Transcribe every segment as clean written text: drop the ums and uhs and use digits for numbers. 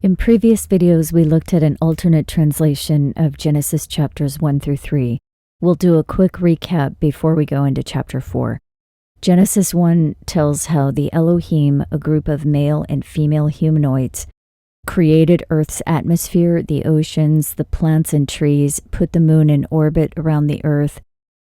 In previous videos, we looked at an alternate translation of Genesis chapters 1 through 3. We'll do a quick recap before we go into chapter 4. Genesis 1 tells how the Elohim, a group of male and female humanoids, created Earth's atmosphere, the oceans, the plants and trees, put the moon in orbit around the Earth,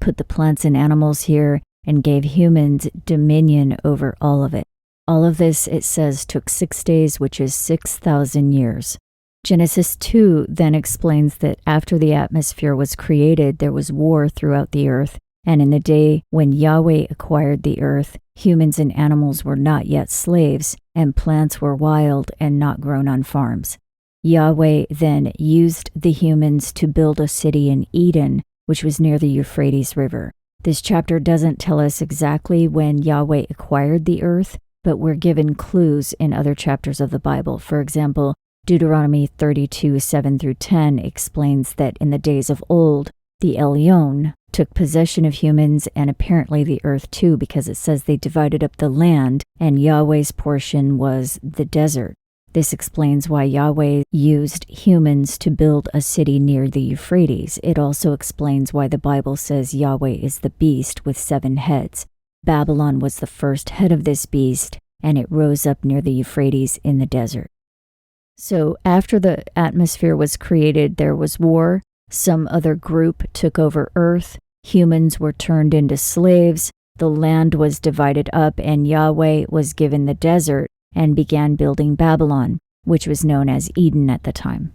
put the plants and animals here, and gave humans dominion over all of it. All of this, it says, took 6 days, which is 6,000 years. Genesis 2 then explains that after the atmosphere was created, there was war throughout the earth, and in the day when Yahweh acquired the earth, humans and animals were not yet slaves, and plants were wild and not grown on farms. Yahweh then used the humans to build a city in Eden, which was near the Euphrates River. This chapter doesn't tell us exactly when Yahweh acquired the earth, but we're given clues in other chapters of the Bible. For example, Deuteronomy 32, 7 through 10 explains that in the days of old, the Elyon took possession of humans and apparently the earth too, because it says they divided up the land and Yahweh's portion was the desert. This explains why Yahweh used humans to build a city near the Euphrates. It also explains why the Bible says Yahweh is the beast with 7 heads. Babylon was the first head of this beast, and it rose up near the Euphrates in the desert. So after the atmosphere was created, there was war. Some other group took over Earth. Humans were turned into slaves. The land was divided up, and Yahweh was given the desert and began building Babylon, which was known as Eden at the time.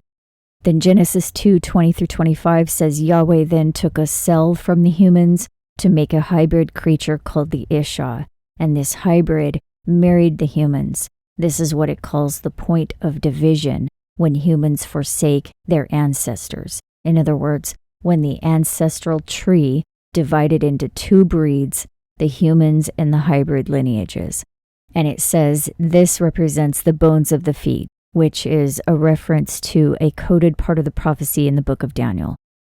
Then Genesis 2, 20 through 25 says Yahweh then took a cell from the humans to make a hybrid creature called the Isha, and this hybrid married the humans. This is what it calls the point of division, when humans forsake their ancestors. In other words, when the ancestral tree divided into 2 breeds, the humans and the hybrid lineages. And it says this represents the bones of the feet, which is a reference to a coded part of the prophecy in the book of Daniel.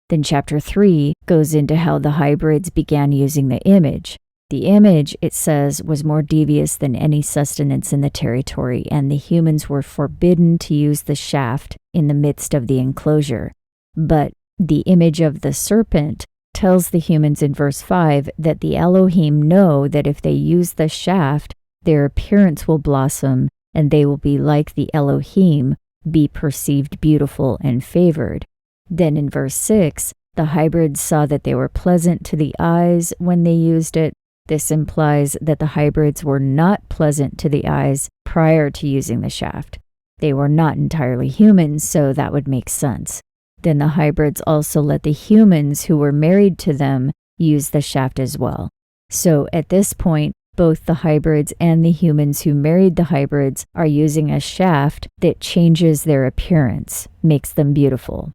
Then chapter 3 goes into how the hybrids began using the image. The image, it says, was more devious than any sustenance in the territory, and the humans were forbidden to use the shaft in the midst of the enclosure. But the image of the serpent tells the humans in verse 5 that the Elohim know that if they use the shaft, their appearance will blossom, and they will be like the Elohim, be perceived beautiful and favored. Then in verse 6, the hybrids saw that they were pleasant to the eyes when they used it. This implies that the hybrids were not pleasant to the eyes prior to using the shaft. They were not entirely humans, so that would make sense. Then the hybrids also let the humans who were married to them use the shaft as well. So at this point, both the hybrids and the humans who married the hybrids are using a shaft that changes their appearance, makes them beautiful.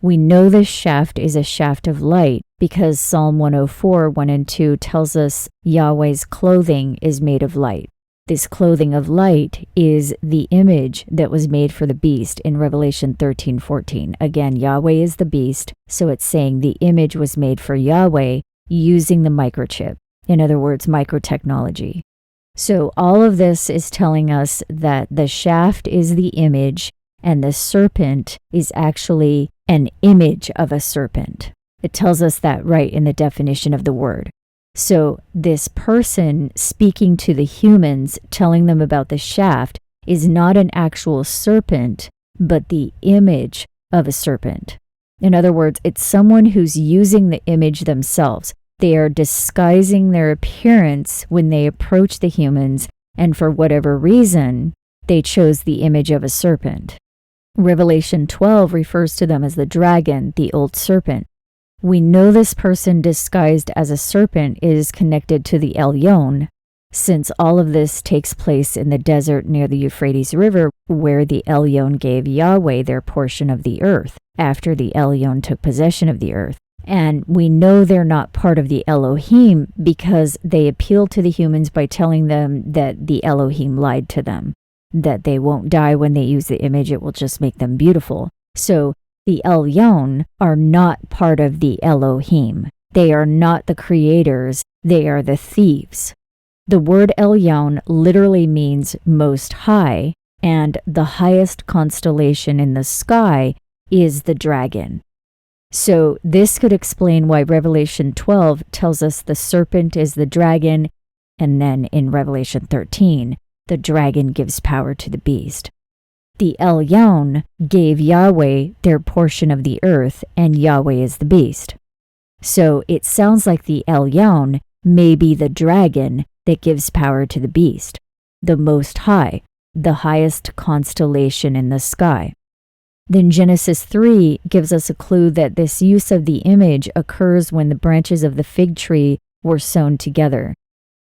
We know this shaft is a shaft of light because Psalm 104, 1 and 2 tells us Yahweh's clothing is made of light. This clothing of light is the image that was made for the beast in Revelation 13, 14. Again, Yahweh is the beast, so it's saying the image was made for Yahweh using the microchip. In other words, microtechnology. So all of this is telling us that the shaft is the image and the serpent is actually an image of a serpent. It tells us that right in the definition of the word. So this person speaking to the humans, telling them about the shaft, is not an actual serpent, but the image of a serpent. In other words, it's someone who's using the image themselves. They are disguising their appearance when they approach the humans, and for whatever reason, they chose the image of a serpent. Revelation 12 refers to them as the dragon, the old serpent. We know this person disguised as a serpent is connected to the Elyon, since all of this takes place in the desert near the Euphrates River, where the Elyon gave Yahweh their portion of the earth, after the Elyon took possession of the earth. And we know they're not part of the Elohim because they appeal to the humans by telling them that the Elohim lied to them, that they won't die when they use the image, it will just make them beautiful. So the Elyon are not part of the Elohim. They are not the creators, they are the thieves. The word Elyon literally means most high, and the highest constellation in the sky is the dragon. So this could explain why Revelation 12 tells us the serpent is the dragon, and then in Revelation 13, the dragon gives power to the beast. The Elyon gave Yahweh their portion of the earth, and Yahweh is the beast. So it sounds like the Elyon may be the dragon that gives power to the beast, the Most High, the highest constellation in the sky. Then Genesis 3 gives us a clue that this use of the image occurs when the branches of the fig tree were sewn together.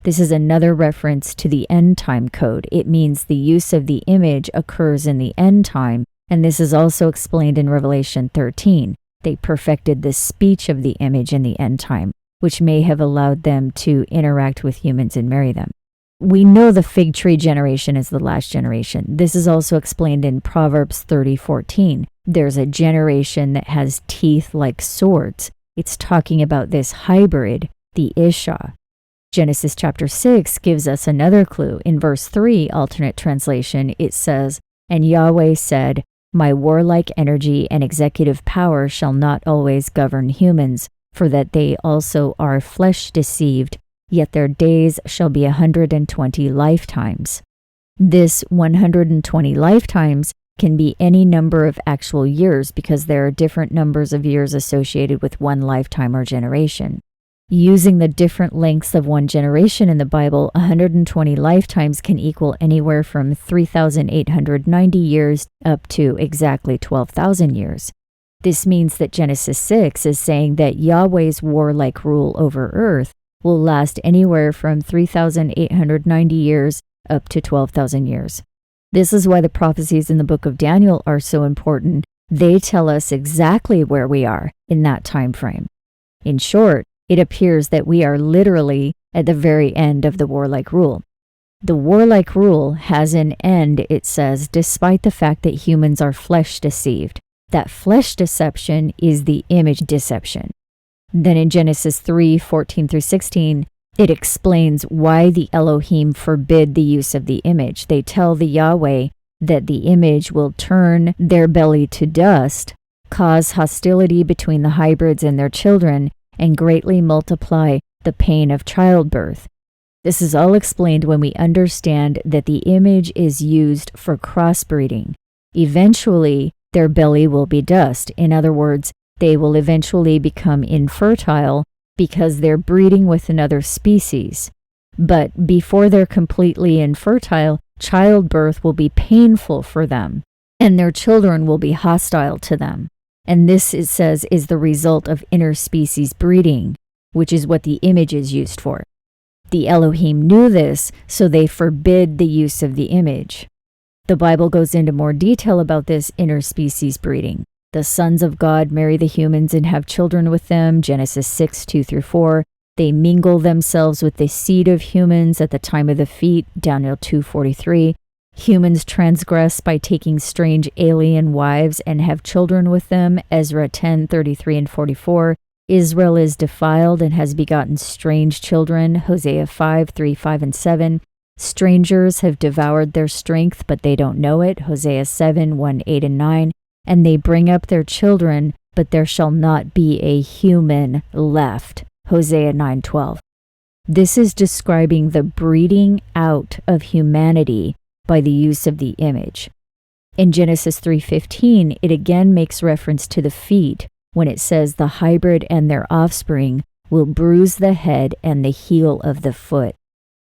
This is another reference to the end time code. It means the use of the image occurs in the end time, and this is also explained in Revelation 13. They perfected the speech of the image in the end time, which may have allowed them to interact with humans and marry them. We know the fig tree generation is the last generation. This is also explained in Proverbs 30:14. There's a generation that has teeth like swords. It's talking about this hybrid, the Isha. Genesis chapter 6 gives us another clue. In verse 3, alternate translation, it says, "And Yahweh said, My warlike energy and executive power shall not always govern humans, for that they also are flesh deceived, yet their days shall be 120 lifetimes. This 120 lifetimes can be any number of actual years because there are different numbers of years associated with one lifetime or generation. Using the different lengths of one generation in the Bible, 120 lifetimes can equal anywhere from 3,890 years up to exactly 12,000 years. This means that Genesis 6 is saying that Yahweh's warlike rule over earth will last anywhere from 3,890 years up to 12,000 years. This is why the prophecies in the book of Daniel are so important. They tell us exactly where we are in that time frame. In short, it appears that we are literally at the very end of the warlike rule. The warlike rule has an end, it says, despite the fact that humans are flesh deceived. That flesh deception is the image deception. Then in Genesis 3:14 through 16, it explains why the Elohim forbid the use of the image. They tell the Yahweh that the image will turn their belly to dust, cause hostility between the hybrids and their children, and greatly multiply the pain of childbirth. This is all explained when we understand that the image is used for crossbreeding. Eventually, their belly will be dust. In other words, they will eventually become infertile because they're breeding with another species. But before they're completely infertile, childbirth will be painful for them, and their children will be hostile to them. And this, it says, is the result of interspecies breeding, which is what the image is used for. The Elohim knew this, so they forbid the use of the image. The Bible goes into more detail about this interspecies breeding. The sons of God marry the humans and have children with them, Genesis 6:2 through 4. They mingle themselves with the seed of humans at the time of the feet, Daniel 2:43. Humans transgress by taking strange alien wives and have children with them, Ezra 10:33 and 44. Israel is defiled and has begotten strange children, Hosea 5:3, 5, and 7. Strangers have devoured their strength, but they don't know it, Hosea 7:1, 8, and 9. And they bring up their children, but there shall not be a human left, Hosea 9:12. This is describing the breeding out of humanity by the use of the image. In Genesis 3:15, it again makes reference to the feet when it says the hybrid and their offspring will bruise the head and the heel of the foot.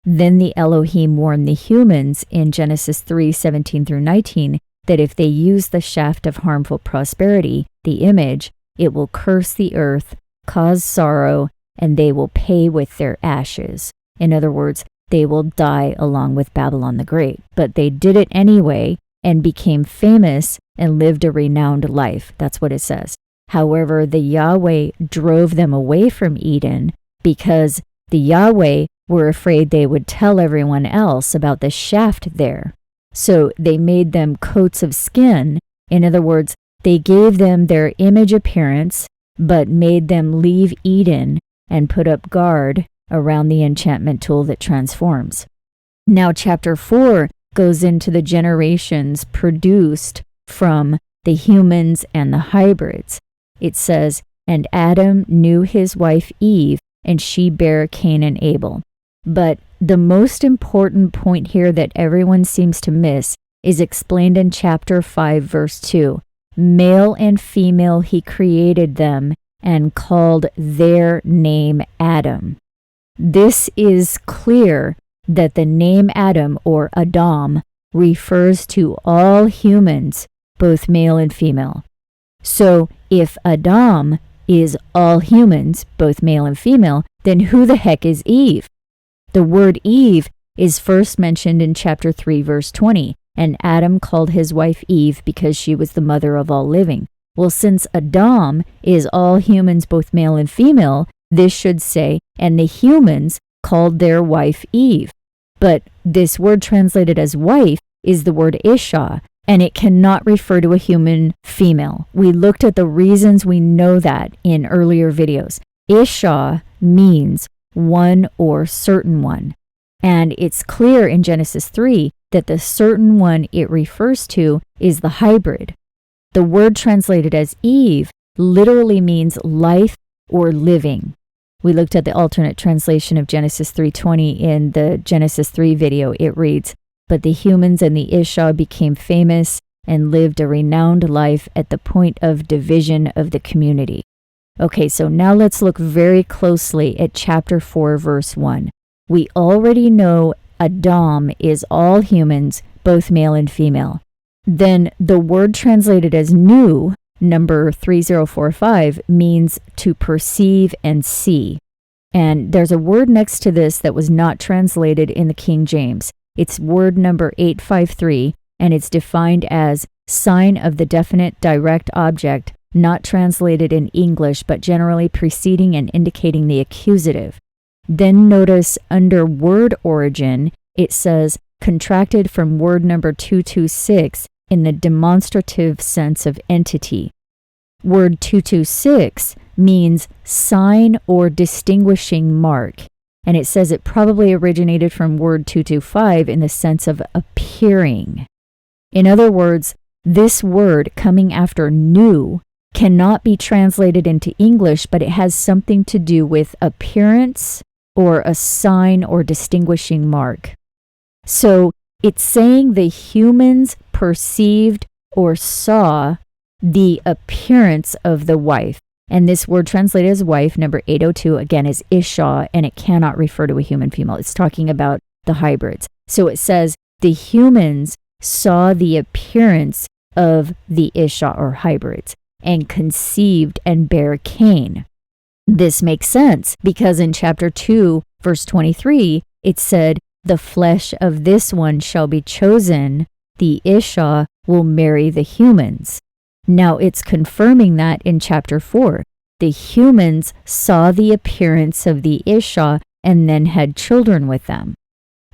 Then the Elohim warned the humans in Genesis 3:17 through 19 that if they use the shaft of harmful prosperity, the image, it will curse the earth, cause sorrow, and they will pay with their ashes. In other words, they will die along with Babylon the Great. But they did it anyway and became famous and lived a renowned life. That's what it says. However, the Yahweh drove them away from Eden because the Yahweh were afraid they would tell everyone else about the shaft there. So they made them coats of skin. In other words, they gave them their image appearance, but made them leave Eden and put up guard around the enchantment tool that transforms. Now, chapter 4 goes into the generations produced from the humans and the hybrids. It says, "And Adam knew his wife Eve, and she bare Cain and Abel." But the most important point here that everyone seems to miss is explained in chapter 5, verse 2. "Male and female he created them, and called their name Adam." This is clear that the name Adam, or Adam, refers to all humans, both male and female. So if Adam is all humans, both male and female, then who the heck is Eve? The word Eve is first mentioned in chapter 3, verse 20, "And Adam called his wife Eve because she was the mother of all living." Well, since Adam is all humans, both male and female, this should say, "And the humans called their wife Eve." But this word translated as wife is the word Isha, and it cannot refer to a human female. We looked at the reasons we know that in earlier videos. Isha means one or certain one. And it's clear in Genesis 3 that the certain one it refers to is the hybrid. The word translated as Eve literally means life or living. We looked at the alternate translation of Genesis 3:20 in the Genesis 3 video. It reads, "But the humans and the Isha became famous and lived a renowned life at the point of division of the community." Okay, so now let's look very closely at chapter 4, verse 1. We already know Adam is all humans, both male and female. Then the word translated as new, number 3045, means to perceive and see. And there's a word next to this that was not translated in the King James. It's word number 853, and it's defined as sign of the definite direct object, not translated in English, but generally preceding and indicating the accusative. Then notice under word origin, it says contracted from word number 226 in the demonstrative sense of entity. Word 226 means sign or distinguishing mark, and it says it probably originated from word 225 in the sense of appearing. In other words, this word coming after new cannot be translated into English, but it has something to do with appearance or a sign or distinguishing mark. So it's saying the humans perceived or saw the appearance of the wife. And this word translated as wife, number 802, again is Isha, and it cannot refer to a human female. It's talking about the hybrids. So it says the humans saw the appearance of the Isha or hybrids and conceived and bare Cain. This makes sense because in chapter 2, verse 23, it said, "The flesh of this one shall be chosen, the Isha will marry the humans." Now it's confirming that in chapter 4. The humans saw the appearance of the Isha and then had children with them.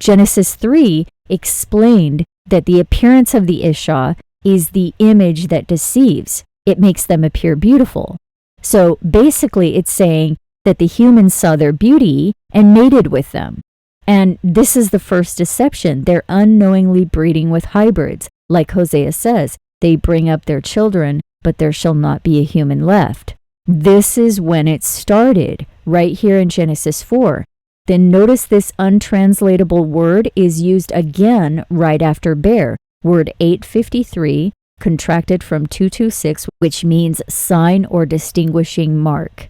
Genesis 3 explained that the appearance of the Isha is the image that deceives. It makes them appear beautiful. So basically it's saying that the humans saw their beauty and mated with them. And this is the first deception. They're unknowingly breeding with hybrids. Like Hosea says, they bring up their children, but there shall not be a human left. This is when it started, right here in Genesis 4. Then notice this untranslatable word is used again right after bear. Word 853, contracted from 226, which means sign or distinguishing mark.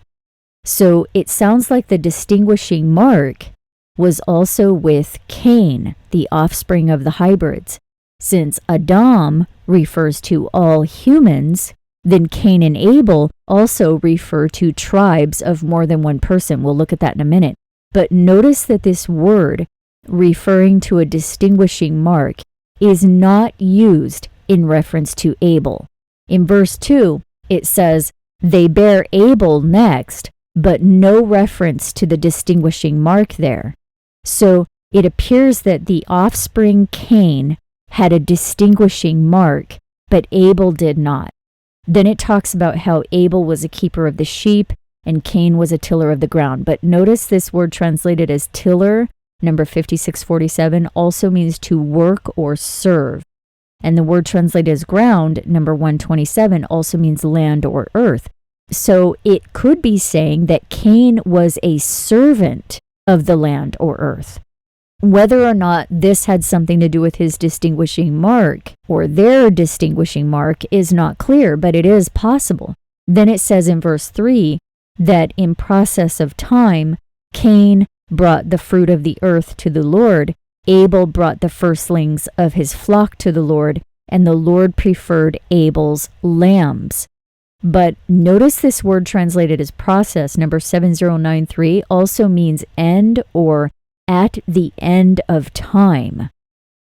So it sounds like the distinguishing mark was also with Cain, the offspring of the hybrids. Since Adam refers to all humans, then Cain and Abel also refer to tribes of more than one person. We'll look at that in a minute. But notice that this word, referring to a distinguishing mark, is not used in reference to Abel. In verse 2, it says, "They bear Abel next," but no reference to the distinguishing mark there. So it appears that the offspring Cain had a distinguishing mark, but Abel did not. Then it talks about how Abel was a keeper of the sheep and Cain was a tiller of the ground. But notice this word translated as tiller number 5647, also means to work or serve. And the word translated as ground, number 127, also means land or earth. So it could be saying that Cain was a servant of the land or earth. Whether or not this had something to do with his distinguishing mark or their distinguishing mark is not clear, but it is possible. Then it says in verse 3 that in process of time, Cain brought the fruit of the earth to the Lord. Abel brought the firstlings of his flock to the Lord, and the Lord preferred Abel's lambs. But notice this word translated as process, number 7093, also means end or at the end of time.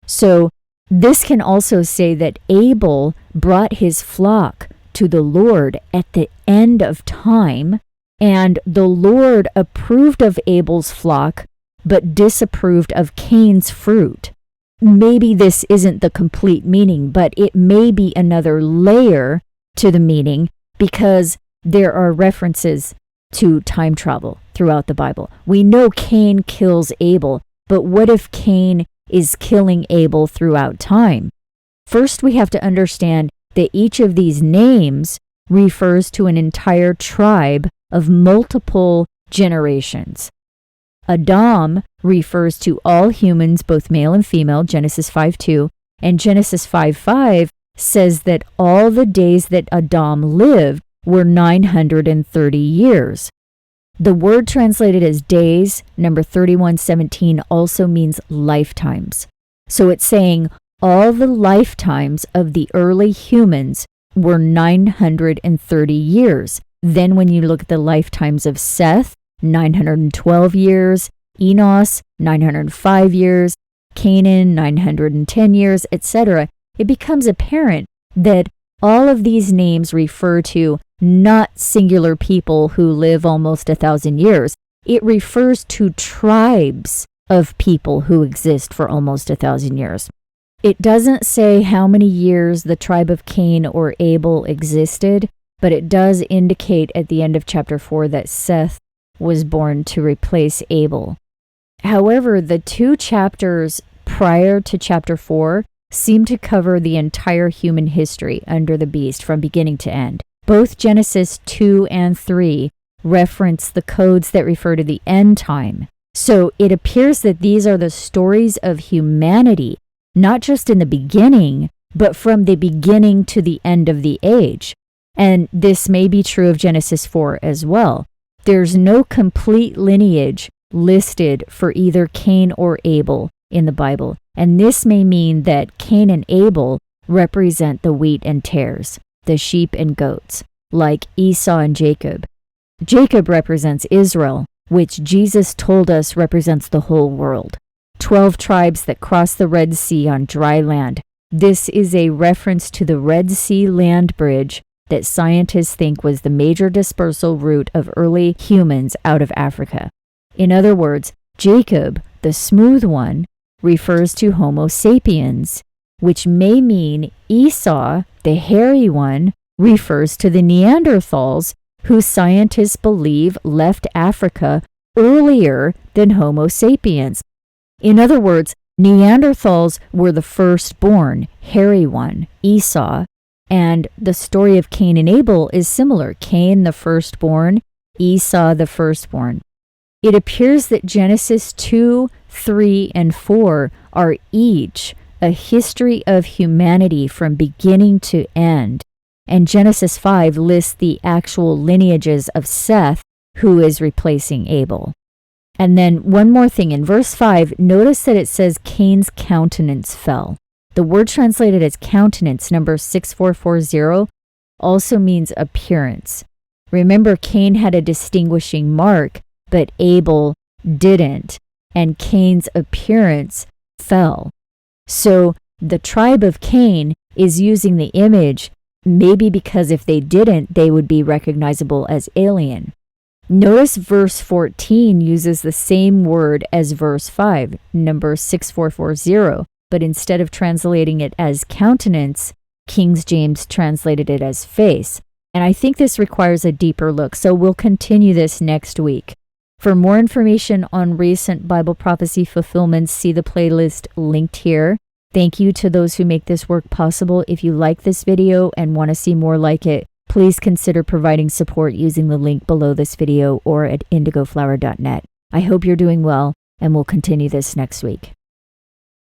So this can also say that Abel brought his flock to the Lord at the end of time, and the Lord approved of Abel's flock but disapproved of Cain's fruit. Maybe this isn't the complete meaning, but it may be another layer to the meaning because there are references to time travel throughout the Bible. We know Cain kills Abel, but what if Cain is killing Abel throughout time? First, we have to understand that each of these names refers to an entire tribe of multiple generations. Adam refers to all humans, both male and female, Genesis 5:2, and Genesis 5:5 says that all the days that Adam lived were 930 years. The word translated as days, number 3117, also means lifetimes. So it's saying all the lifetimes of the early humans were 930 years. Then when you look at the lifetimes of Seth, 912 years, Enos, 905 years, Canaan, 910 years, etc., it becomes apparent that all of these names refer to not singular people who live almost 1,000 years. It refers to tribes of people who exist for almost 1,000 years. It doesn't say how many years the tribe of Cain or Abel existed, but it does indicate at the end of chapter 4 that Seth was born to replace Abel. However, the 2 chapters prior to chapter 4 seem to cover the entire human history under the beast from beginning to end. Both Genesis 2 and 3 reference the codes that refer to the end time. So it appears that these are the stories of humanity, not just in the beginning, but from the beginning to the end of the age. And this may be true of Genesis 4 as well. There's no complete lineage listed for either Cain or Abel in the Bible, and this may mean that Cain and Abel represent the wheat and tares, the sheep and goats, like Esau and Jacob. Jacob represents Israel, which Jesus told us represents the whole world. 12 tribes that cross the Red Sea on dry land. This is a reference to the Red Sea land bridge that scientists think was the major dispersal route of early humans out of Africa. In other words, Jacob, the smooth one, refers to Homo sapiens, which may mean Esau, the hairy one, refers to the Neanderthals, who scientists believe left Africa earlier than Homo sapiens. In other words, Neanderthals were the firstborn, hairy one, Esau, and the story of Cain and Abel is similar. Cain the firstborn, Esau the firstborn. It appears that Genesis 2, 3, and 4 are each a history of humanity from beginning to end, and Genesis 5 lists the actual lineages of Seth, who is replacing Abel. And then one more thing, in verse 5, notice that it says Cain's countenance fell. The word translated as countenance, number 6440, also means appearance. Remember, Cain had a distinguishing mark, but Abel didn't, and Cain's appearance fell. So the tribe of Cain is using the image, maybe because if they didn't, they would be recognizable as alien. Notice verse 14 uses the same word as verse 5, number 6440, but instead of translating it as countenance, King James translated it as face. And I think this requires a deeper look, so we'll continue this next week. For more information on recent Bible prophecy fulfillments, see the playlist linked here. Thank you to those who make this work possible. If you like this video and want to see more like it, please consider providing support using the link below this video or at indigoflower.net. I hope you're doing well, and we'll continue this next week.